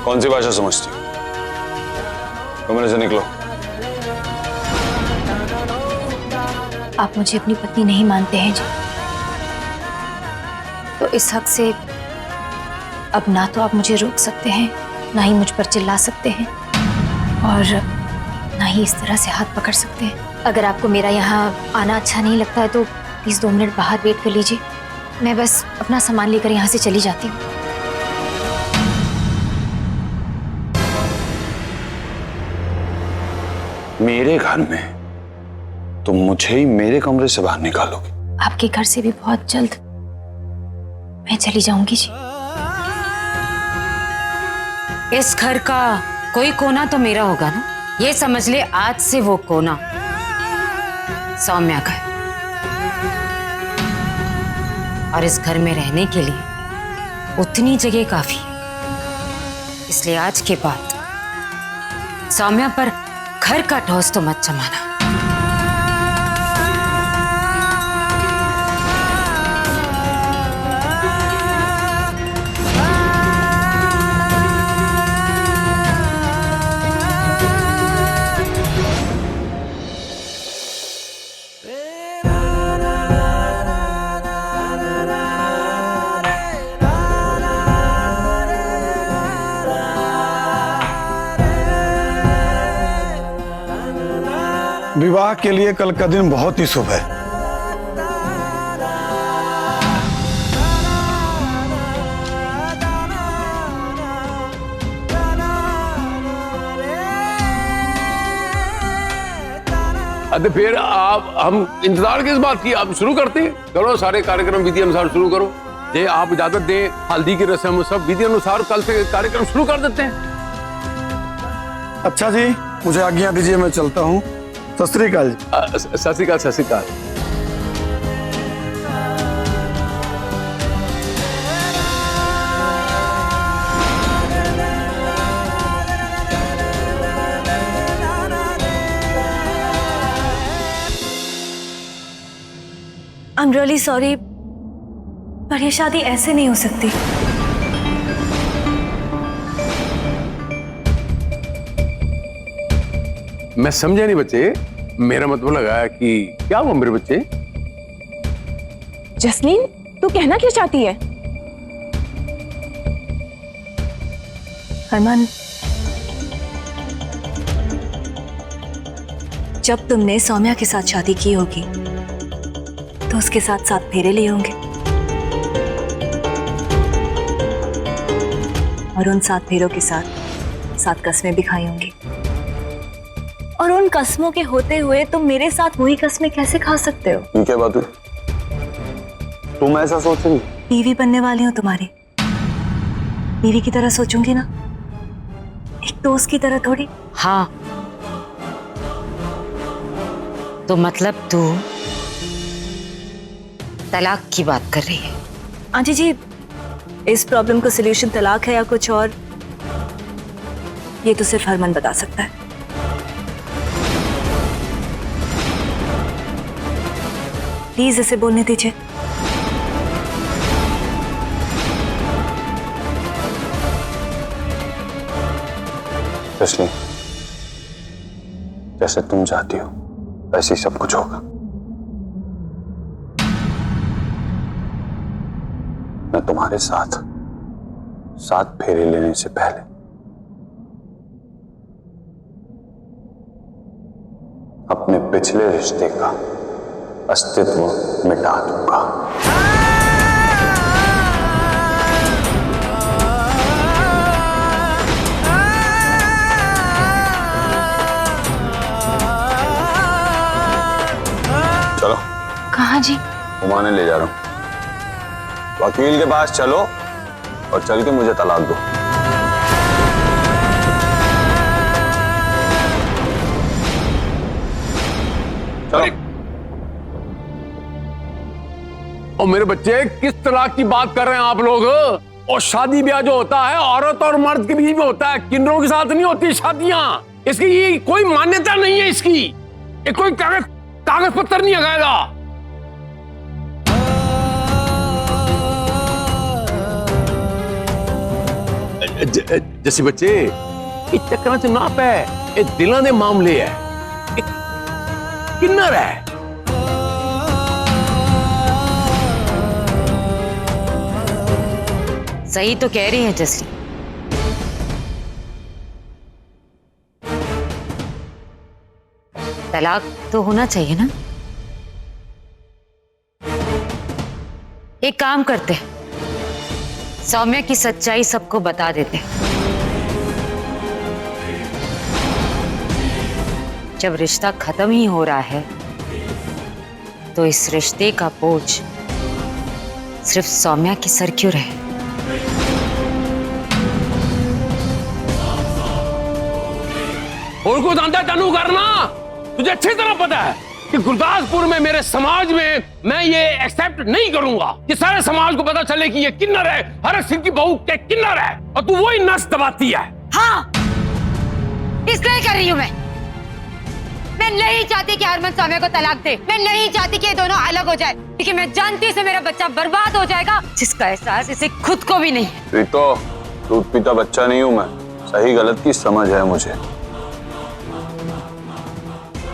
कौन सी भाषा समझती हो? कमरे से निकलो। आप मुझे अपनी पत्नी नहीं मानते हैं जी, तो इस हक से अब ना तो आप मुझे रोक सकते हैं, ना ही मुझ पर चिल्ला सकते हैं, और ना ही इस तरह से हाथ पकड़ सकते हैं। अगर आपको मेरा यहाँ आना अच्छा नहीं लगता है तो प्लीज 2 मिनट बाहर वेट कर लीजिए। मैं बस अपना सामान लेकर यहाँ से चली जाती हूँ। मेरे घर में तो मुझे ही मेरे कमरे से बाहर निकालोगे? आपके घर से भी बहुत जल्द मैं चली जाऊंगी जी। इस घर का कोई कोना तो मेरा होगा ना, ये समझ ले आज से वो कोना सौम्या का है। और इस घर में रहने के लिए उतनी जगह काफी है, इसलिए आज के बाद सौम्या पर घर का ठोस तो मत जमाना। विवाह के लिए कल का दिन बहुत ही शुभ है। अरे फिर हम इंतजार किस बात की, आप शुरू करते हैं। करो सारे कार्यक्रम विधि अनुसार शुरू करो। ये आप इजाजत दें, हल्दी की रस्म सब विधि अनुसार कल से कार्यक्रम शुरू कर देते हैं। अच्छा जी, मुझे आज्ञा दीजिए, मैं चलता हूँ। सत श्री अकाल जी। सत श्री अकाल, सत श्री अकाल। आई एम रियली सॉरी, पर ये शादी ऐसे नहीं हो सकती। मैं समझा नहीं बच्चे, मेरा मतलब लगा कि क्या हुआ मेरे बच्चे? जसलीन, तू कहना क्या चाहती है? हरमान, जब तुमने सौम्या के साथ शादी की होगी तो उसके साथ 7 फेरे लिए होंगे, और उन 7 फेरों के साथ 7 कस्में भी खाई होंगी। और उन कस्मों के होते हुए तुम मेरे साथ वही कस्में कैसे खा सकते हो? ये क्या बात हुई? तुम ऐसा सोच रही? बीवी बनने वाली हूं तुम्हारी, बीवी की तरह सोचूंगी ना, एक दोस्त की तरह थोड़ी। हाँ, तो मतलब तू तलाक की बात कर रही है? आंटी जी, इस प्रॉब्लम का सलूशन तलाक है या कुछ और, ये तो सिर्फ हरमन बता सकता है। प्लीज इसे बोलने दीजिए। इसलिए जैसे तुम चाहती हो वैसे ही सब कुछ होगा। मैं तुम्हारे साथ 7 फेरे लेने से पहले अपने पिछले रिश्ते का अस्तित्व मिटा दूंगा। चलो। कहाँ जी? घुमाने ले जा रहा हूं। वकील के पास चलो और चल के मुझे तलाक दो। चलो। और मेरे बच्चे, किस तलाक की बात कर रहे हैं आप लोग? और शादी ब्याह जो होता है औरत और मर्द के बीच में होता है, किन्नरों के साथ नहीं होती शादियां। इसकी ये कोई मान्यता नहीं है, इसकी ये कोई कागज पत्थर नहीं लगाएगा। जैसे बच्चे ये चक्कर च ना पै, ये दिलों के मामले है, किन्नर है। सही तो कह रही है जसली। तलाक तो होना चाहिए ना। एक काम करते हैं, सौम्या की सच्चाई सबको बता देते हैं। जब रिश्ता खत्म ही हो रहा है तो इस रिश्ते का बोझ सिर्फ सौम्या के सर क्यों रहे? और को धंधा चालू करना, तुझे अच्छी तरह पता है कि गुरदासपुर में मेरे समाज में मैं ये एक्सेप्ट नहीं करूंगा कि सारे समाज को पता चले कि ये किन्नर है, हर सिंह की बहू के किन्नर है, और तू वही नस दबाती है। हाँ, इसलिए कर रही हूं मैं नहीं चाहती कि हरमन सौम्या को तलाक दे। मैं नहीं चाहती कि ये दोनों अलग हो जाए, क्योंकि मैं जानती से मेरा बच्चा बर्बाद हो जाएगा, जिसका एहसास इसे खुद को भी नहीं है। प्रीतो, दूध पीता बच्चा नहीं हूं मैं, सही गलत की समझ है मुझे,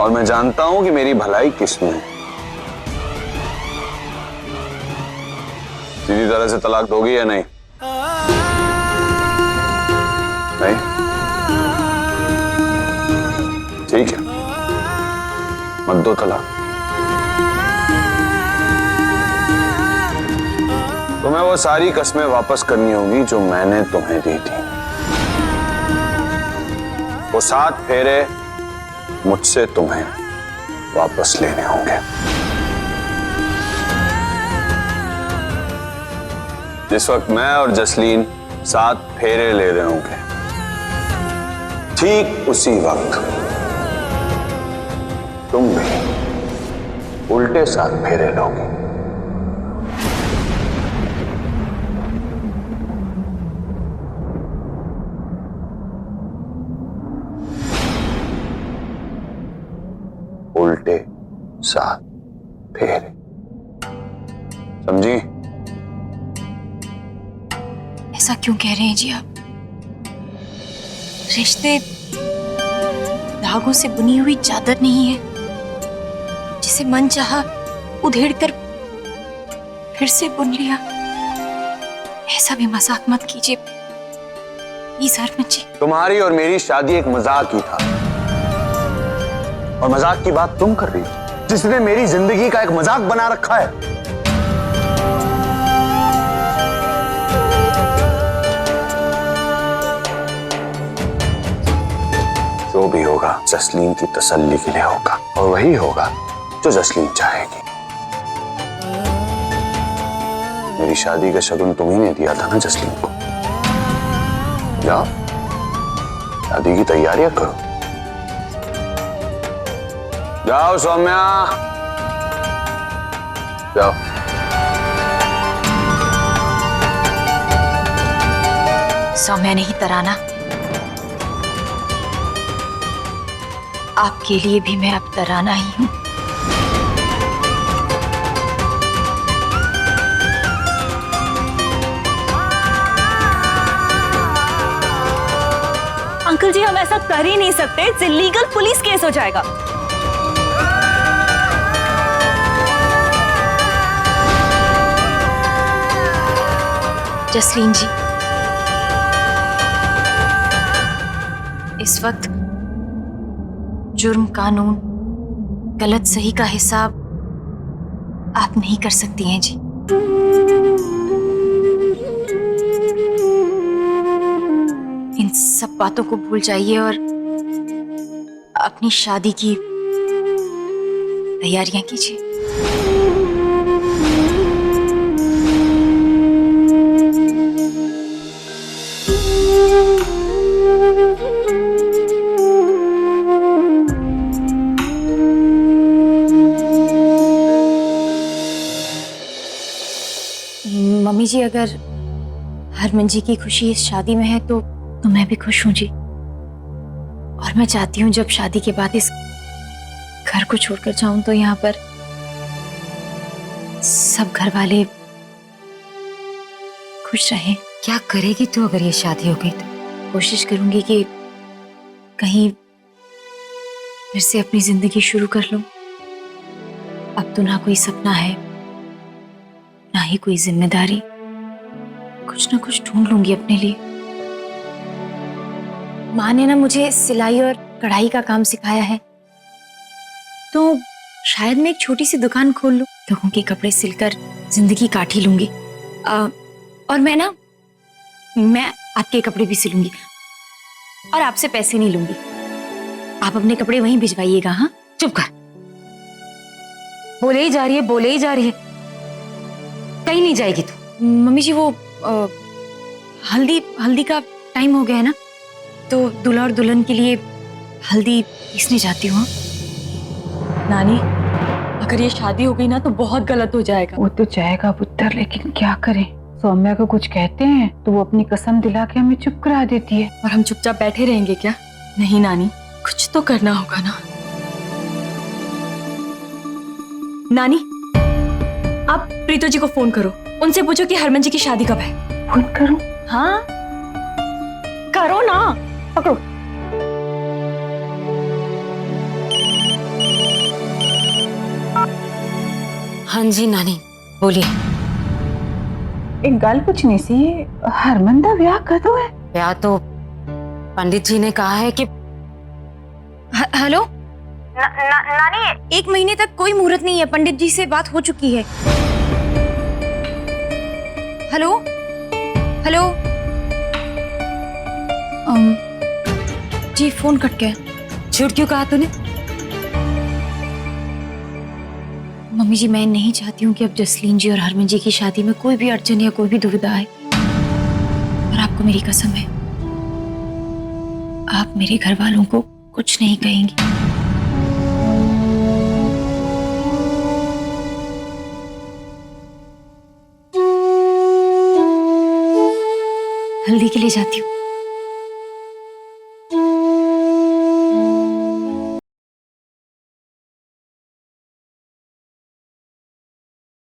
और मैं जानता हूं कि मेरी भलाई किसमें है। सीधी तरह से तलाक दोगी या नहीं? नहीं? ठीक है, मत दो तलाक। तुम्हें वो सारी कस्में वापस करनी होगी जो मैंने तुम्हें दी थी। वो 7 फेरे मुझसे तुम्हें वापस लेने होंगे। जिस वक्त मैं और जसलीन 7 फेरे ले रहे होंगे, ठीक उसी वक्त तुम भी उल्टे 7 फेरे लोगे। उल्टे 7 फेरे, समझी? ऐसा क्यों कह रहे हैं जी आप? रिश्ते धागों से बुनी हुई चादर नहीं है जिसे मन चाहा उधेड़ कर फिर से बुन लिया। ऐसा भी मजाक मत कीजिए प्लीज हरमन जी। तुम्हारी और मेरी शादी एक मजाक ही था, और मजाक की बात तुम कर रही हो, जिसने मेरी जिंदगी का एक मजाक बना रखा है। जो भी होगा जसलीन की तसल्ली के लिए होगा, और वही होगा जो जसलीन चाहेगी। मेरी शादी का शगुन तुम्ही ने दिया था ना जसलीन को। जाओ शादी की तैयारियां करो। जाओ सौम्या, जाओ। सौम्या नहीं तराना, आपके लिए भी मैं अब तराना ही हूं। अंकल जी, हम ऐसा कर ही नहीं सकते, इट्स इलीगल, पुलिस केस हो जाएगा। जसलीन जी, इस वक्त जुर्म, कानून, गलत सही का हिसाब आप नहीं कर सकती हैं जी। इन सब बातों को भूल जाइए और अपनी शादी की तैयारियां कीजिए। मम्मी जी, अगर हरमन जी की खुशी इस शादी में है तो मैं भी खुश हूं जी। और मैं चाहती हूँ जब शादी के बाद इस घर को छोड़कर जाऊं तो यहाँ पर सब घर वाले खुश रहें। क्या करेगी तू अगर ये शादी हो गई तो? कोशिश करूंगी कि कहीं फिर से अपनी जिंदगी शुरू कर लूं। अब तो ना कोई सपना है, ना ही कोई जिम्मेदारी। कुछ ना कुछ ढूंढ लूंगी अपने लिए। माँ ने ना मुझे सिलाई और कढ़ाई का काम सिखाया है, तो शायद मैं एक छोटी सी दुकान खोल लूं। लोगों के कपड़े सिलकर जिंदगी काट ही लूंगी। और मैं आपके कपड़े भी सिलूंगी और आपसे पैसे नहीं लूंगी। आप अपने कपड़े वहीं भिजवाइएगा। हाँ, चुप कर। बोले ही जा रही है, बोले ही जा रही है, कहीं नहीं जाएगी तू। मम्मी जी वो हल्दी का टाइम हो गया है ना, तो दूल्हा और दुल्हन के लिए हल्दी पीसने जाती हूँ। नानी, अगर ये शादी हो गई ना तो बहुत गलत हो जाएगा। वो तो जाएगा पुत्र, लेकिन क्या करें? सौम्या को कुछ कहते हैं तो वो अपनी कसम दिला के हमें चुप करा देती है। और हम चुपचाप बैठे रहेंगे क्या? नहीं नानी, कुछ तो करना होगा ना। नानी, आप प्रीतो जी को फोन करो, उनसे पूछो कि हरमन जी की शादी कब है। फोन करूं? हाँ करो ना, पकड़ो। हाँ जी नानी, बोलिए। एक गल पूछनी सी, हरमन दा ब्याह कदों है? ब्याह तो पंडित जी ने कहा है कि हेलो नानी, 1 महीने तक कोई मुहूर्त नहीं है। पंडित जी से बात हो चुकी है। हेलो हेलो जी, फोन कट गया। झूठ क्यों कहा तूने? मम्मी जी, मैं नहीं चाहती हूँ कि अब जसलीन जी और हरमन जी की शादी में कोई भी अड़चन या कोई भी दुविधा आए। और आपको मेरी कसम है, आप मेरे घर वालों को कुछ नहीं कहेंगी। हल्दी के लिए जाती हूँ।